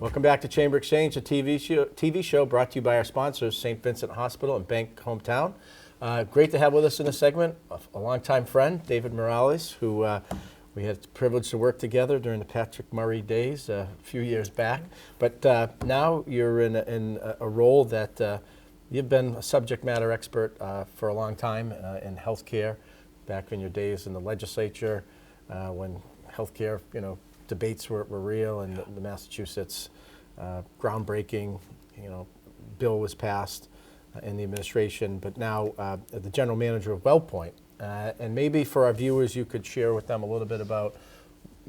Welcome back to Chamber Exchange, a TV show brought to you by our sponsors, St. Vincent Hospital and Bank Hometown. Great to have with us in this segment a longtime friend, David Morales, who we had the privilege to work together during the Patrick Murray days a few years back. But now you're in a role that you've been a subject matter expert for a long time in healthcare, back in your days in the legislature when healthcare, debates were real, and the Massachusetts groundbreaking, bill was passed in the administration. But now the general manager of Wellpoint, and maybe for our viewers, you could share with them a little bit about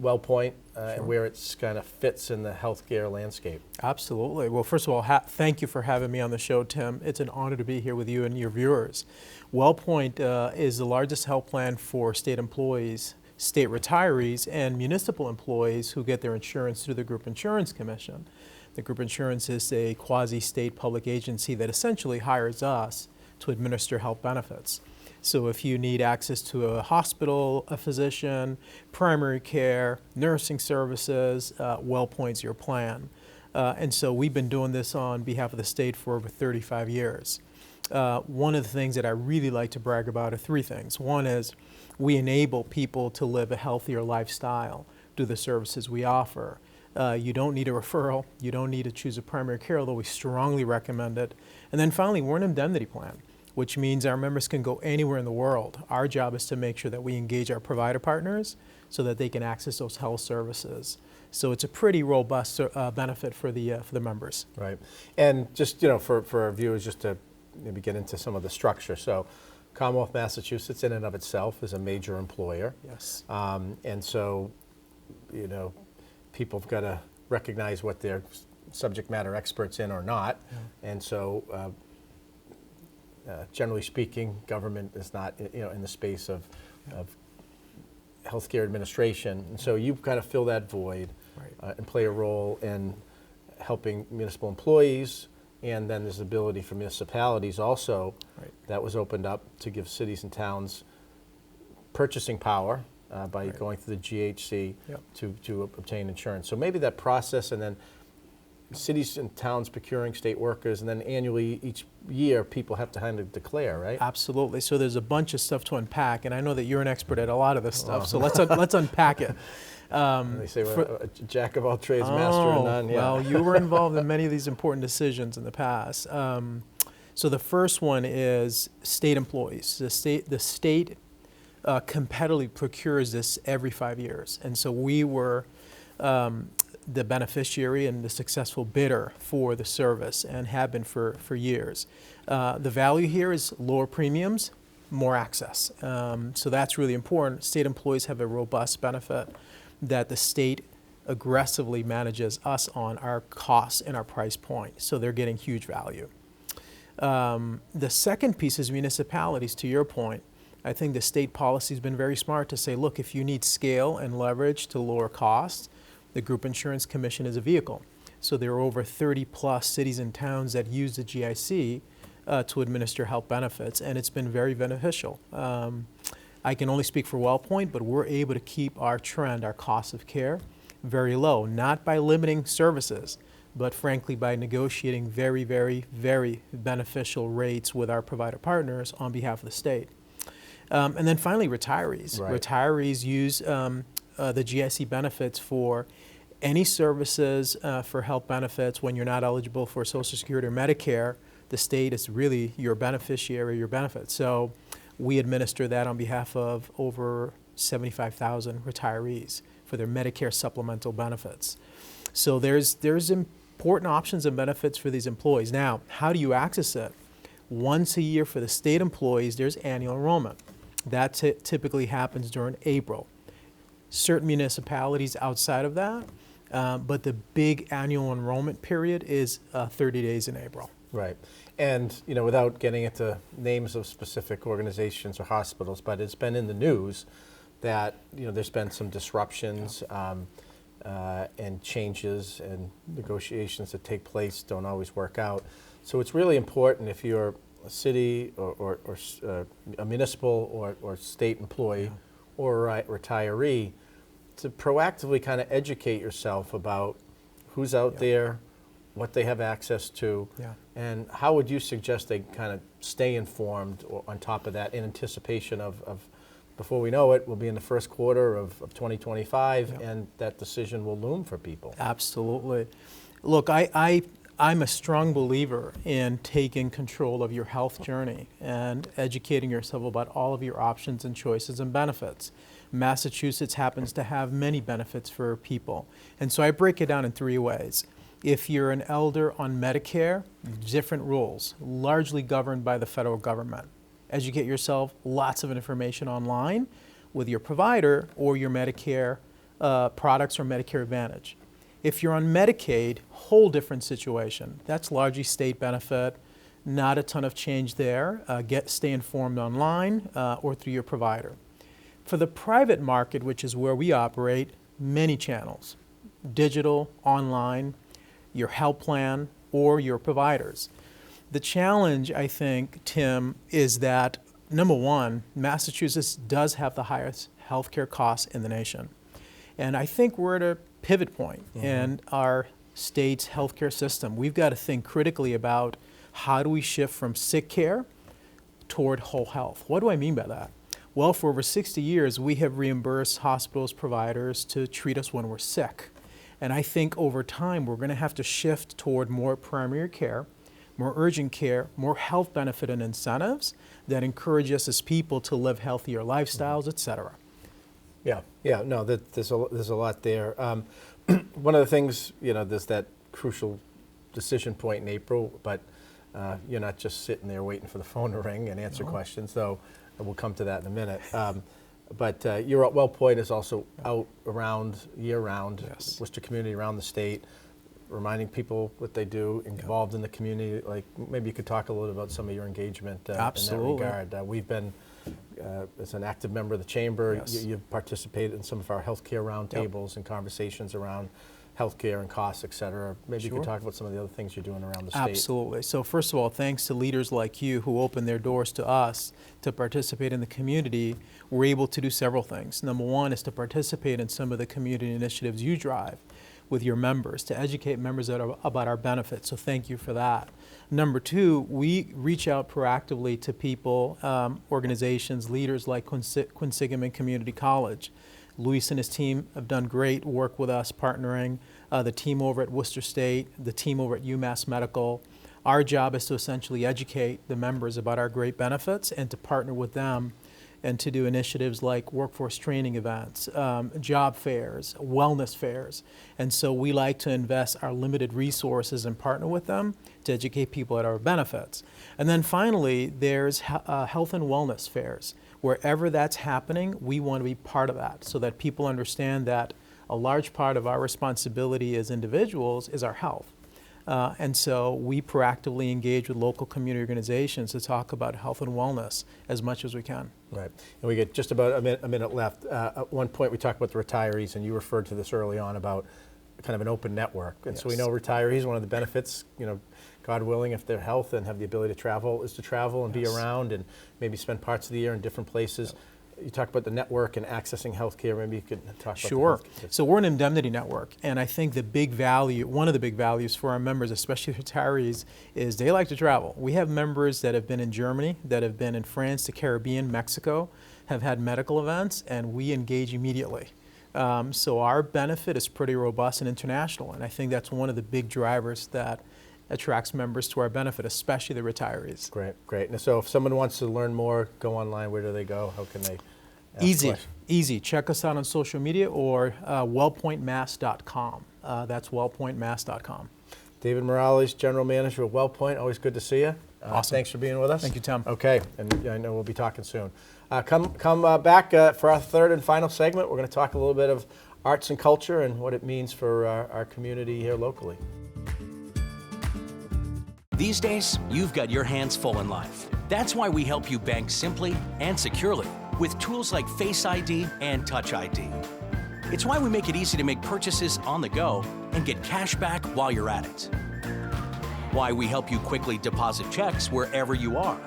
Wellpoint and where it's kind of fits in the healthcare landscape. Absolutely. Well, first of all, thank you for having me on the show, Tim. It's an honor to be here with you and your viewers. Wellpoint is the largest health plan for state employees, state retirees, and municipal employees who get their insurance through the Group Insurance Commission. The Group Insurance is a quasi-state public agency that essentially hires us to administer health benefits. So if you need access to a hospital, a physician, primary care, nursing services, Wellpoint's your plan. And so we've been doing this on behalf of the state for over 35 years. One of the things that I really like to brag about are three things. One is we enable people to live a healthier lifestyle through the services we offer. You don't need a referral. You don't need to choose a primary care, although we strongly recommend it. And then finally, we're an indemnity plan, which means our members can go anywhere in the world. Our job is to make sure that we engage our provider partners so that they can access those health services. So it's a pretty robust benefit for the members. Right. And just, for our viewers, just to maybe get into some of the structure. So Commonwealth Massachusetts in and of itself is a major employer. Yes. And so, people have got to recognize what they're subject matter experts in or not. Yeah. And so, generally speaking, government is not, in the space of healthcare administration. And so you kind of fill that void, right, and play a role in helping municipal employees. And then there's the ability for municipalities also, right, that was opened up to give cities and towns purchasing power by right, going through the GHC, yep, to obtain insurance. So maybe that process, and then cities and towns procuring state workers, and then annually each year people have to kind of declare, right? Absolutely. So there's a bunch of stuff to unpack, and I know that you're an expert at a lot of this stuff. So let's unpack it. They say, well, a jack of all trades, master of none. Yeah. Well, you were involved in many of these important decisions in the past. So the first one is state employees. The state competitively procures this every 5 years, and so we were the beneficiary and the successful bidder for the service, and have been for years. The value here is lower premiums, more access. So that's really important. State employees have a robust benefit that the state aggressively manages us on our costs and our price point. So they're getting huge value. The second piece is municipalities, to your point. I think the state policy has been very smart to say, look, if you need scale and leverage to lower costs, the Group Insurance Commission is a vehicle. So there are over 30 plus cities and towns that use the GIC to administer health benefits, and it's been very beneficial. I can only speak for Wellpoint, but we're able to keep our trend, our cost of care, very low, not by limiting services, but frankly by negotiating very, very, very beneficial rates with our provider partners on behalf of the state. And then finally, retirees. Right. Retirees use the GIC benefits for any services for health benefits when you're not eligible for Social Security or Medicare. The state is really your beneficiary, your benefits. So we administer that on behalf of over 75,000 retirees for their Medicare supplemental benefits. So there's important options and benefits for these employees. Now, how do you access it? Once a year for the state employees, there's annual enrollment. That typically happens during April. Certain municipalities outside of that, but the big annual enrollment period is 30 days in April. Right. And, without getting into names of specific organizations or hospitals, but it's been in the news that, there's been some disruptions and changes, and negotiations that take place don't always work out. So it's really important, if you're a city or a municipal or state employee, or a retiree, to proactively kind of educate yourself about who's out Yeah. there, what they have access to, Yeah. and how would you suggest they kind of stay informed or on top of that in anticipation of before we know it, we'll be in the first quarter of 2025, Yeah. and that decision will loom for people. Absolutely. Look, I'm a strong believer in taking control of your health journey and educating yourself about all of your options and choices and benefits. Massachusetts happens to have many benefits for people. And so I break it down in three ways. If you're an elder on Medicare, different rules, largely governed by the federal government. Educate yourself, lots of information online with your provider or your Medicare products or Medicare Advantage. If you're on Medicaid, whole different situation. That's largely state benefit, not a ton of change there. Stay informed online or through your provider. For the private market, which is where we operate, many channels, digital, online, your health plan, or your providers. The challenge, I think, Tim, is that, number one, Massachusetts does have the highest healthcare costs in the nation. And I think we're at a pivot point in our state's healthcare system. We've got to think critically about how do we shift from sick care toward whole health. What do I mean by that? Well, for over 60 years, we have reimbursed hospitals, providers to treat us when we're sick. And I think over time, we're going to have to shift toward more primary care, more urgent care, more health benefit and incentives that encourage us as people to live healthier lifestyles, et cetera. Yeah, no, there's a lot there. One of the things, there's that crucial decision point in April, but you're not just sitting there waiting for the phone to ring and answer questions, though we'll come to that in a minute. But your Wellpoint is also out around, year-round, Yes. Worcester community around the state, reminding people what they do, involved in the community. Like, maybe you could talk a little about some of your engagement Absolutely. in that regard. We've been, as an active member of the chamber, Yes. you've participated in some of our healthcare roundtables and conversations around healthcare and costs, et cetera. Maybe you Sure. could talk about some of the other things you're doing around the state. Absolutely. So first of all, thanks to leaders like you who open their doors to us to participate in the community, we're able to do several things. Number one is to participate in some of the community initiatives you drive with your members, to educate members about our benefits. So thank you for that. Number two, we reach out proactively to people, organizations, leaders like Quinsigamond Community College. Luis and his team have done great work with us, partnering the team over at Worcester State, the team over at UMass Medical. Our job is to essentially educate the members about our great benefits and to partner with them and to do initiatives like workforce training events, job fairs, wellness fairs. And so we like to invest our limited resources and partner with them to educate people about our benefits. And then finally, there's health and wellness fairs. Wherever that's happening, we want to be part of that so that people understand that a large part of our responsibility as individuals is our health. And so we proactively engage with local community organizations to talk about health and wellness as much as we can. Right. And we get just about a minute left. At one point, we talked about the retirees, and you referred to this early on about kind of an open network. And so we know retirees, one of the benefits, God willing, if their health and have the ability to travel, is to travel and be around and maybe spend parts of the year in different places. You talk about the network and accessing healthcare. Maybe you could talk about Sure. that. So we're an indemnity network, and I think the big value, one of the big values for our members, especially retirees, is they like to travel. We have members that have been in Germany, that have been in France, the Caribbean, Mexico, have had medical events, and we engage immediately. So our benefit is pretty robust and international, and I think that's one of the big drivers that attracts members to our benefit, especially the retirees. Great. And so if someone wants to learn more, go online, where do they go? How can they ask questions? Easy. Check us out on social media or wellpointmass.com. That's wellpointmass.com. David Morales, General Manager of Wellpoint. Always good to see you. Awesome. Thanks for being with us. Thank you, Tim. Okay, and I know we'll be talking soon. Come back for our third and final segment. We're going to talk a little bit of arts and culture and what it means for our community here locally. These days, you've got your hands full in life. That's why we help you bank simply and securely with tools like Face ID and Touch ID. It's why we make it easy to make purchases on the go and get cash back while you're at it. Why we help you quickly deposit checks wherever you are.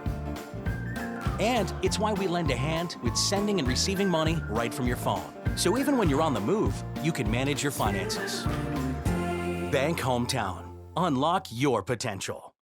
And it's why we lend a hand with sending and receiving money right from your phone. So even when you're on the move, you can manage your finances. Bank Hometown. Unlock your potential.